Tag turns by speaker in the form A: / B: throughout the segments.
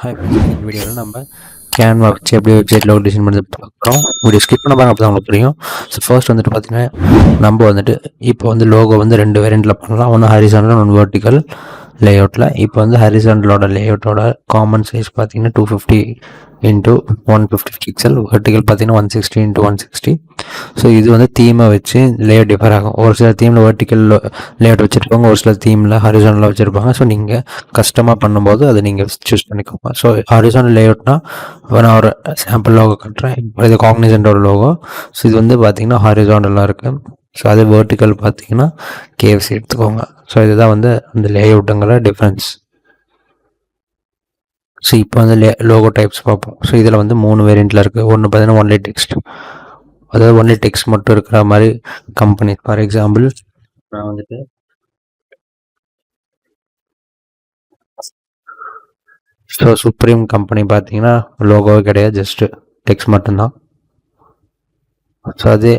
A: Hi friends, இந்த வீடியோவில் நம்ம கேன்வா வச்சு எப்படி வெப்சைட் லோகோ டிசைன் பண்ணி பார்க்குறோம். வீடியோ ஸ்கிப் பண்ண பாருங்க, அப்போ தான் உங்களுக்கு புரியும். ஸோ ஃபர்ஸ்ட் வந்துட்டு பார்த்தீங்கன்னா, நம்ம வந்துட்டு இப்போ வந்து லோகோ வந்து 2 வேரியண்ட்டில் பண்ணலாம். ஒன்று ஹரிசாண்டல், ஒன்று வெர்டிக்கல் லேஅவுட்டில். இப்போ வந்து ஹரிசாண்டலோட லேஅவுட்டோட காமன் சைஸ் பார்த்தீங்கன்னா 250 இன்ட்டு 150 பிக்சல், வெர்டிக்கல் பார்த்தீங்கன்னா 160 இன்ட்டு 160. ஸோ இது வந்து தீமை வச்சு லேஅவுட் டிஃபர் ஆகும். ஒரு சில தீமில் வெர்டிக்கல் லேஅவுட் வச்சுருப்பாங்க, ஒரு சில தீமில் ஹரிசாண்டலாக வச்சுருப்பாங்க. ஸோ நீங்கள் கஸ்டமாக பண்ணும்போது அதை நீங்கள் சூஸ் பண்ணிக்கோங்க. ஸோ ஹரிசாண்டல் லேஅவுட்னா நான் ஒரு சாம்பிள் லோகோ கட்டுறேன். இப்போ இது காக்னிசன்டோட லோகோ. ஸோ இது வந்து பார்த்தீங்கன்னா ஹரிசாண்டலாக இருக்குது. ஸோ அது வெர்டிக்கல் பார்த்தீங்கன்னா கேஎஃப்சி எடுத்துக்கோங்க. ஸோ இதுதான் வந்து அந்த லேஅவுட்டுங்கிற டிஃப்ரென்ஸ். ஸோ இப்போ வந்து லோகோ டைப்ஸ் பார்ப்போம். ஸோ இதில் வந்து 3 வேரியண்ட்டில் இருக்குது. ஒன்று பார்த்தீங்கன்னா ஒன்லி டெக்ஸ்ட், அதாவது ஒன்லி டெக்ஸ்ட் மட்டும் இருக்கிற மாதிரி கம்பெனி. ஃபார் எக்ஸாம்பிள் நான் வந்துட்டு ஸோ சுப்ரீம் கம்பெனி பார்த்தீங்கன்னா லோகோவே கிடையாது, ஜஸ்ட்டு டெக்ஸ்ட் மட்டும்தான். ஸோ அதே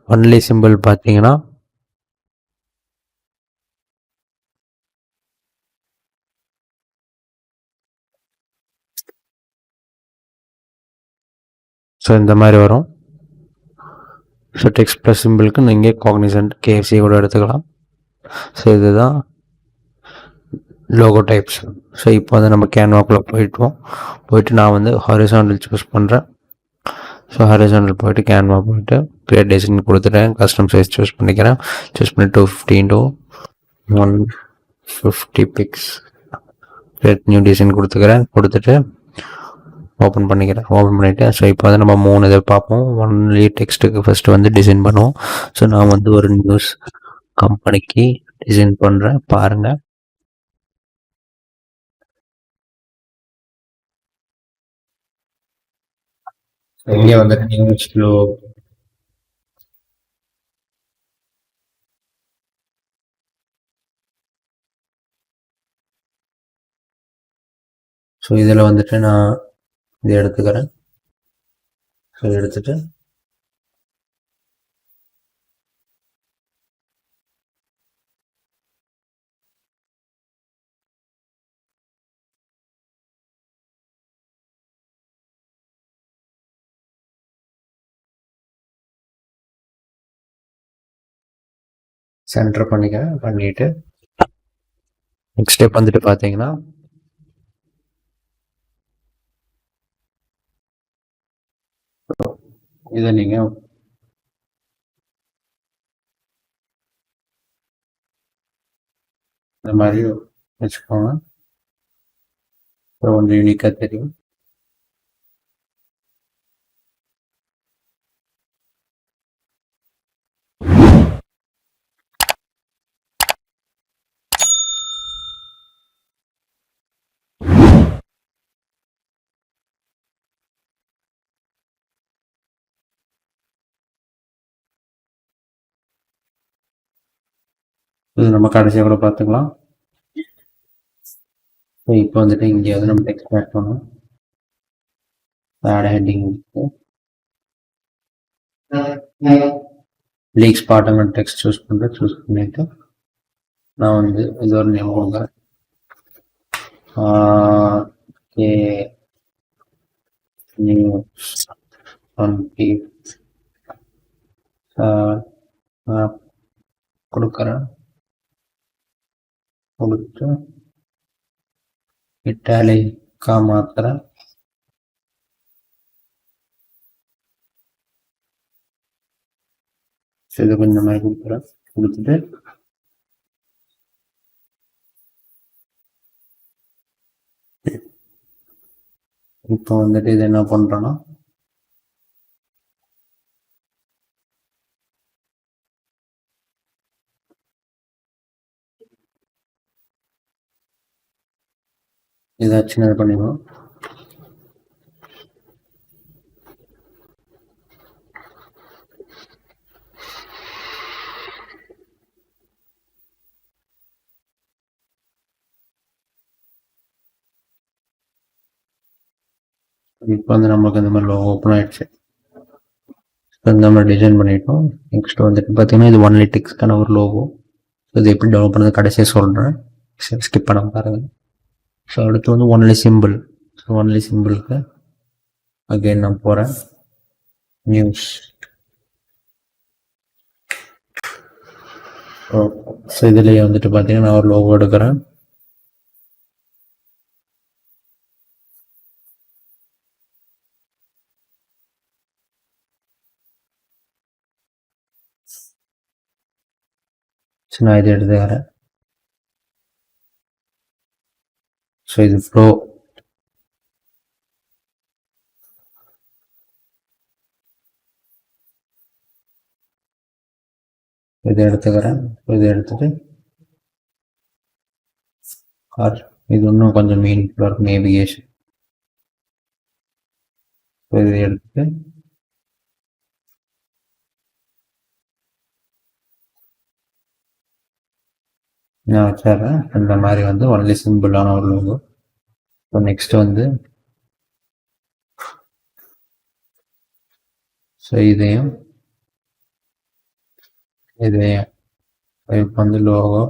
A: ஒன்லி சிம்பிள் பார்த்தீங்கன்னா ஸோ இந்த மாதிரி வரும். ஸோ டெக்ஸ்ட் ப்ளஸ் சிம்பிளுக்கு நீங்கள் காக்னிசன்ட் கேஎஃப்சி கூட எடுத்துக்கலாம். ஸோ இதுதான் லோகோ டைப்ஸ். ஸோ இப்போ வந்து நம்ம கேன்வாக்குள்ளே போயிட்டு நான் வந்து ஹாரிசாண்டல் சூஸ் பண்ணுறேன். ஸோ ஹாரிசாண்டல் போயிட்டு கேன்வா போயிட்டு கிரியேட் டிசைன் கொடுத்துட்டேன். கஸ்டம் சைஸ் சூஸ் பண்ணிக்கிறேன். சூஸ் பண்ணி 250 into 150 pix create new design கொடுத்துட்டு ஓப்பன் பண்ணிக்கிறேன். ஓப்பன் பண்ணிவிட்டு ஸோ இப்போ வந்து நம்ம 3 இதை பார்ப்போம். ஒன்லி டெக்ஸ்ட்டுக்கு ஃபஸ்ட்டு வந்து டிசைன் பண்ணுவோம். ஸோ நான் வந்து ஒரு நியூஸ் கம்பெனிக்கு டிசைன் பண்ணுறேன், பாருங்கள். இங்கே வந்து நியூஸ் ஃப்ளோ ஸோ இதில் வந்துட்டு நான் இதை எடுத்துக்கிறேன். ஸோ எடுத்துட்டு சென்டர் பண்ணிட்டு நெக்ஸ்ட் ஸ்டெப் வந்துட்டு பார்த்தீங்கன்னா இதை நீங்கள் இந்த மாதிரி வச்சுக்கோங்க. கொஞ்சம் யூனிக்காக தெரியும். இது நம்ம கடைசியாக கூட பார்த்துக்கலாம். இப்போ வந்துட்டு இங்கே வந்து நம்ம டெக்ஸ்ட் ஆட் பண்ணணும். ஆட் ஹெட்டிங் லீக்ஸ் பாட்டம் டெக்ஸ்ட் சூஸ் பண்ணிட்டு நான் வந்து இது ஒரு நேம் கொடுக்குறேன். நியூஸ் கொடுக்குறேன். கொடுத்து இட்டாலிக்கா மாத்திரம் இது கொஞ்சம் மாதிரி கொடுக்குறேன். கொடுத்துட்டு இப்போ வந்துட்டு இது என்ன பண்றோன்னா ஏதாச்சும் இது பண்ணிடுவோம். இப்போ வந்து நம்மளுக்கு இந்த மாதிரி லோகோ ஓப்பன் ஆயிடுச்சு. இந்த மாதிரி டிசைன் பண்ணிட்டோம். நெக்ஸ்ட் வந்துட்டு பார்த்தீங்கன்னா இது ஒன்லி டெக்ஸ்ட்கான ஒரு லோகோ. இது எப்படி டெவலப் பண்ணுறது கடைசியாக சொல்கிறேன், ஸ்கிப் பண்ண பாருங்கள். ஸோ அடுத்து வந்து ஒன்லி சிம்பிள். ஸோ ஒன்லி சிம்பிளுக்கு அகைன் நான் போகிறேன். நியூஸ். ஸோ இதுலேயே வந்துட்டு பார்த்தீங்கன்னா நான் ஒரு லோகோ எடுக்கிறேன். ஸோ நான் இது எடுத்துக்கிறேன். ஸோ இது ப்ரோ. இதை எடுத்துக்கிறேன். இதை எடுத்துட்டு ஆர் இது இன்னும் கொஞ்சம் மீனிங்ஃபுல்லாக இருக்கும் நேவிகேஷன். இதை எடுத்துட்டு நான் வச்சிடுறேன். இந்த மாதிரி வந்து ஒன்லி சிம்பிளான ஒரு லோகோ. இப்போ நெக்ஸ்ட் வந்து ஸோ இதையும் இப்போ வந்து லோகோ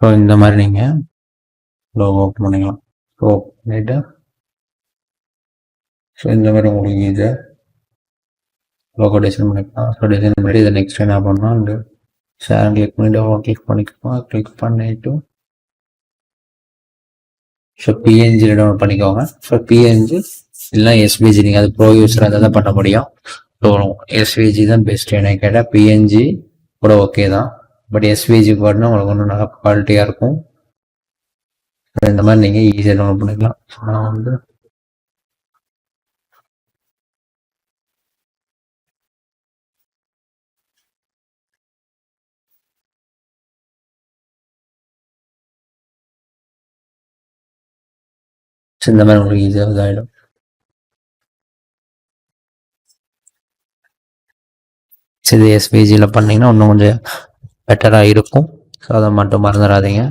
A: ஸோ இந்த மாதிரி நீங்கள் லோகோ ஓப்பன் பண்ணிக்கலாம். ஸோ பண்ணிட்டு ஸோ இந்த மாதிரி உங்களுக்கு இதை லோகோ டிசைன் பண்ணிக்கலாம். ஸோ டிசைன் பண்ணிட்டு இதை நெக்ஸ்ட் என்ன பண்ணால் இந்த ஷேர் கிளிக் பண்ணிவிட்டு கிளிக் பண்ணிக்கலாம். கிளிக் பண்ணிவிட்டு ஸோ பிஎன்ஜி டவுன்லோட் பண்ணிக்கோங்க. ஸோ பிஎன்ஜி இல்லைனா எஸ்விஜி நீங்கள் அது ப்ரோ யூஸராக இருந்தால் தான் பண்ண முடியும். ஸோ எஸ்விஜி தான் பெஸ்ட். எனக்கு கேட்டால் பிஎன்ஜி கூட ஓகே தான், பட் எஸ்விஜி போட்டுனா உங்களுக்கு ஒன்றும் நல்லா குவாலிட்டியாக இருக்கும். இந்த மாதிரி நீங்கள் ஈஸியாக டவுன்லோட் பண்ணிக்கலாம். ஸோ நான் வந்து இந்த மாதிரி உங்களுக்கு ஈஸியாக இதாகிடும். இது எஸ்பிஜியில் பண்ணிங்கன்னா இன்னும் கொஞ்சம் பெட்டராக இருக்கும். ஸோ அதை மட்டும் மறந்துடாதீங்க.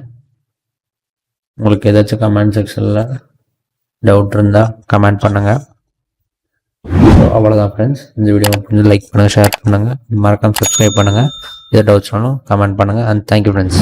A: உங்களுக்கு ஏதாச்சும் கமெண்ட் செக்ஷனில் டவுட் இருந்தால் கமெண்ட் பண்ணுங்கள். ஸோ அவ்வளோதான் ஃப்ரெண்ட்ஸ். இந்த வீடியோ கொஞ்சம் லைக் பண்ணுங்கள், ஷேர் பண்ணுங்கள், மறக்காமல் சப்ஸ்கிரைப் பண்ணுங்கள். எதாவது டவுட்ஸ்னாலும் கமெண்ட் பண்ணுங்கள். And thank you friends.